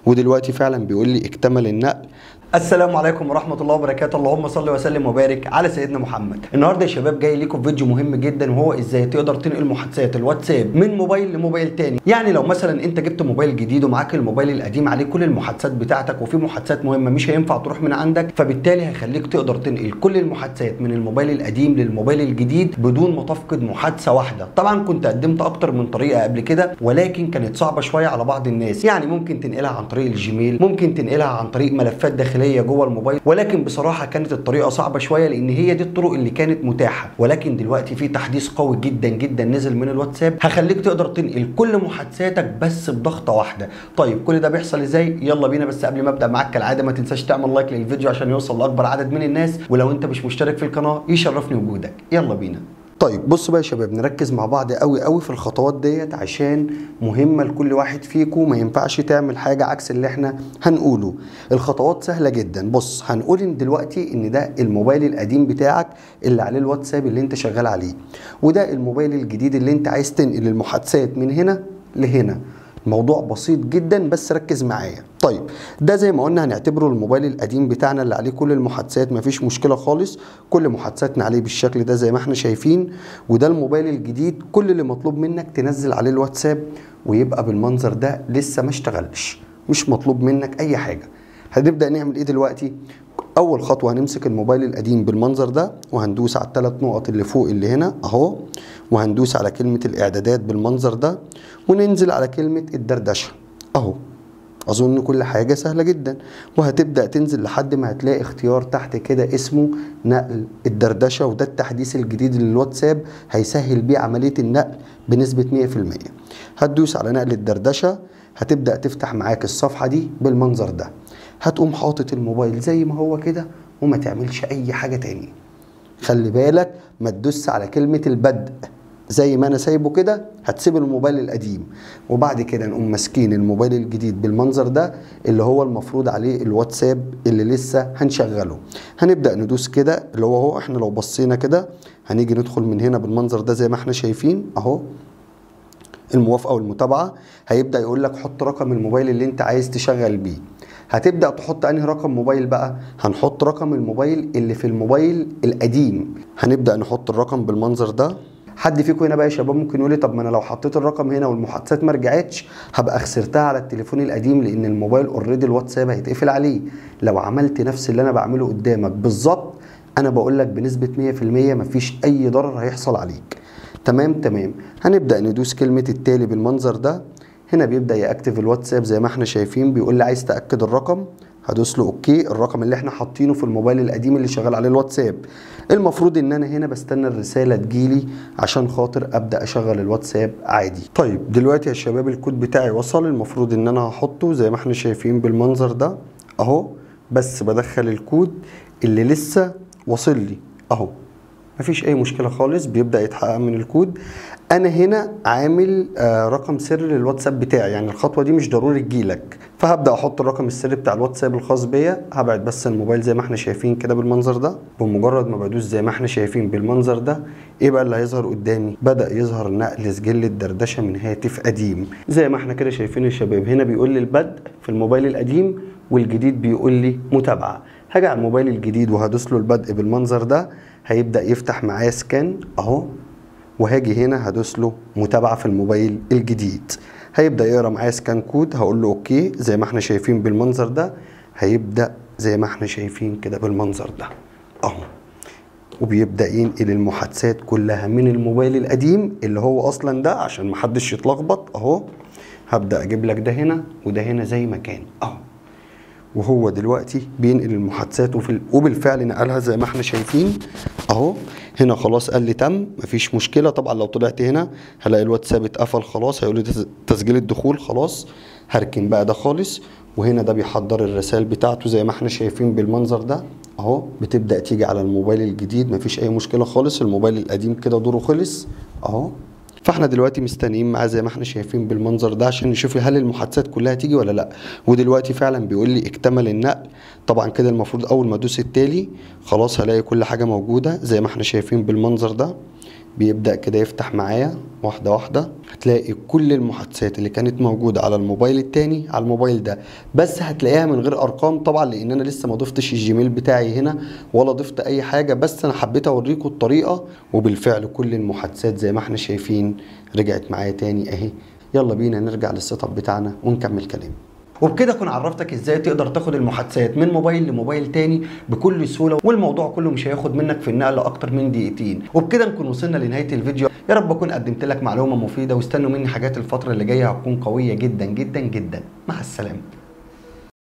ودلوقتي فعلا بيقول لي اكتمل النقل. السلام عليكم ورحمة الله وبركاته. اللهم صل وسلم وبارك على سيدنا محمد. النهارده يا شباب جاي لكم فيديو مهم جدا، وهو ازاي تقدر تنقل محادثات الواتساب من موبايل لموبايل تاني. يعني لو مثلا انت جبت موبايل جديد ومعاك الموبايل القديم عليه كل المحادثات بتاعتك، وفي محادثات مهمة مش هينفع تروح من عندك، فبالتالي هيخليك تقدر تنقل كل المحادثات من الموبايل القديم للموبايل الجديد بدون ما تفقد محادثة واحدة. طبعا كنت قدمت اكتر من طريقة قبل كده، ولكن كانت صعبة شوية على بعض الناس. يعني ممكن تنقلها عن طريق الجيميل، ممكن تنقلها عن طريق ملفات داخلية جوه الموبايل، ولكن بصراحه كانت الطريقه صعبه شويه، لان هي دي الطرق اللي كانت متاحه. ولكن دلوقتي في تحديث قوي جدا جدا نزل من الواتساب، هخليك تقدر تنقل كل محادثاتك بس بضغطه واحده. طيب كل ده بيحصل ازاي؟ يلا بينا. بس قبل ما ابدا معاك كالعاده ما تنساش تعمل لايك للفيديو عشان يوصل لاكبر عدد من الناس، ولو انت مش مشترك في القناه يشرفني وجودك. يلا بينا. طيب بصوا بقى يا شباب، نركز مع بعض قوي قوي في الخطوات ديت عشان مهمه لكل واحد فيكم. ما ينفعش تعمل حاجه عكس اللي احنا هنقوله. الخطوات سهله جدا. بص، هنقول ان دلوقتي ان ده الموبايل القديم بتاعك اللي عليه الواتساب اللي انت شغال عليه، وده الموبايل الجديد اللي انت عايز تنقل المحادثات من هنا لهنا. الموضوع بسيط جدا بس ركز معايا. طيب ده زي ما قلنا هنعتبره الموبايل القديم بتاعنا اللي عليه كل المحادثات، مفيش مشكله خالص، كل محادثاتنا عليه بالشكل ده زي ما احنا شايفين. وده الموبايل الجديد، كل اللي مطلوب منك تنزل عليه الواتساب ويبقى بالمنظر ده، لسه ما اشتغلش، مش مطلوب منك اي حاجه. هنبدا نعمل ايه دلوقتي؟ اول خطوه هنمسك الموبايل القديم بالمنظر ده، وهندوس على الثلاث نقط اللي فوق اللي هنا اهو، وهندوس على كلمه الاعدادات بالمنظر ده، وننزل على كلمه الدردشه اهو. اظن كل حاجه سهله جدا، وهتبدا تنزل لحد ما هتلاقي اختيار تحت كده اسمه نقل الدردشه، وده التحديث الجديد للواتساب هيسهل بيه عمليه النقل بنسبه 100%. هتدوس على نقل الدردشه، هتبدا تفتح معاك الصفحه دي بالمنظر ده. هتقوم حاطط الموبايل زي ما هو كده وما تعملش اي حاجه تاني. خلي بالك ما تدوس على كلمه البدء زي ما انا سايبه كده، هتسيب الموبايل القديم، وبعد كده نقوم ماسكين الموبايل الجديد بالمنظر ده اللي هو المفروض عليه الواتساب اللي لسه هنشغله. هنبدأ ندوس كده اللي هو احنا لو بصينا كده هنيجي ندخل من هنا بالمنظر ده زي ما احنا شايفين اهو، الموافقة والمتابعة. هيبدأ يقول لك حط رقم الموبايل اللي انت عايز تشغل بيه. هتبدأ تحط انهي رقم موبايل بقى؟ هنحط رقم الموبايل اللي في الموبايل القديم. هنبدأ نحط الرقم بالمنظر ده. حد فيكم هنا بقى يا شباب ممكن يقول لي طب ما انا لو حطيت الرقم هنا والمحادثات ما رجعتش هبقى خسرتها على التليفون القديم، لان الموبايل اوريدي الواتساب هيتقفل عليه. لو عملت نفس اللي انا بعمله قدامك بالظبط، انا بقول لك بنسبه 100% مفيش اي ضرر هيحصل عليك. تمام. هنبدا ندوس كلمه التالي بالمنظر ده. هنا بيبدا ياكتف الواتساب زي ما احنا شايفين، بيقول لي عايز تاكد الرقم، هدوس له اوكي. الرقم اللي احنا حاطينه في الموبايل القديم اللي شغال عليه الواتساب. المفروض ان انا هنا بستنى الرساله تجيلي عشان خاطر ابدا اشغل الواتساب عادي. طيب دلوقتي يا شباب الكود بتاعي وصل، المفروض ان انا هحطه زي ما احنا شايفين بالمنظر ده اهو. بس بدخل الكود اللي لسه واصل لي اهو، مفيش اي مشكله خالص، بيبدا يتحقق من الكود. انا هنا عامل رقم سر للواتساب بتاعي، يعني الخطوه دي مش ضروري تجيلك، فهبدا احط الرقم السري بتاع الواتساب الخاص بيا. هبعد بس الموبايل زي ما احنا شايفين كده بالمنظر ده. بمجرد ما بدوس زي ما احنا شايفين بالمنظر ده، ايه بقى اللي هيظهر قدامي؟ بدا يظهر نقل سجل الدردشه من هاتف قديم زي ما احنا كده شايفين يا شباب. هنا بيقول لي البدء في الموبايل القديم، والجديد بيقول لي متابعه. هاجي على الموبايل الجديد وهدوس له البدء بالمنظر ده، هيبدا يفتح معايا سكان اهو. وهاجي هنا هدوس له متابعه في الموبايل الجديد، هيبدا يقرا معايا سكان كود، هقول له اوكي زي ما احنا شايفين بالمنظر ده. هيبدا زي ما احنا شايفين كده بالمنظر ده اهو، وبيبدا ينقل المحادثات كلها من الموبايل القديم اللي هو اصلا ده عشان محدش يتلخبط اهو. هبدا اجيب لك ده هنا وده هنا زي ما كان اهو، وهو دلوقتي بينقل المحادثات وبالفعل نقلها زي ما احنا شايفين اهو. هنا خلاص قال لي تم، مفيش مشكله. طبعا لو طلعت هنا هلاقي الواتساب اتقفل خلاص، هيقول لي تسجيل الدخول خلاص. هركن بقى ده خالص. وهنا ده بيحضر الرسائل بتاعته زي ما احنا شايفين بالمنظر ده اهو. بتبدا تيجي على الموبايل الجديد، مفيش اي مشكله خالص. الموبايل القديم كده دوره خلص اهو. فاحنا دلوقتي مستنيين معاه زي ما احنا شايفين بالمنظر ده عشان نشوف هل المحادثات كلها تيجي ولا لا. ودلوقتي فعلا بيقول لي اكتمل النقل. طبعا كده المفروض اول ما ادوس التالي خلاص هلاقي كل حاجه موجوده زي ما احنا شايفين بالمنظر ده. بيبدأ كده يفتح معايا واحدة واحدة. هتلاقي كل المحادثات اللي كانت موجودة على الموبايل التاني على الموبايل ده، بس هتلاقيها من غير ارقام طبعا، لان انا لسه ما ضفتش الجيميل بتاعي هنا ولا ضفت اي حاجة، بس انا حبيت اوريكم الطريقة. وبالفعل كل المحادثات زي ما احنا شايفين رجعت معايا تاني اهي. يلا بينا نرجع للسيت اب بتاعنا ونكمل كلام. وبكده اكون عرفتك ازاي تقدر تاخد المحادثات من موبايل لموبايل تاني بكل سهوله، والموضوع كله مش هياخد منك في النقل اكتر من دقيقتين. وبكده نكون وصلنا لنهايه الفيديو. يا رب اكون قدمت لك معلومه مفيده، واستنوا مني حاجات الفتره اللي جايه هتكون قويه جدا جدا جدا. مع السلامه.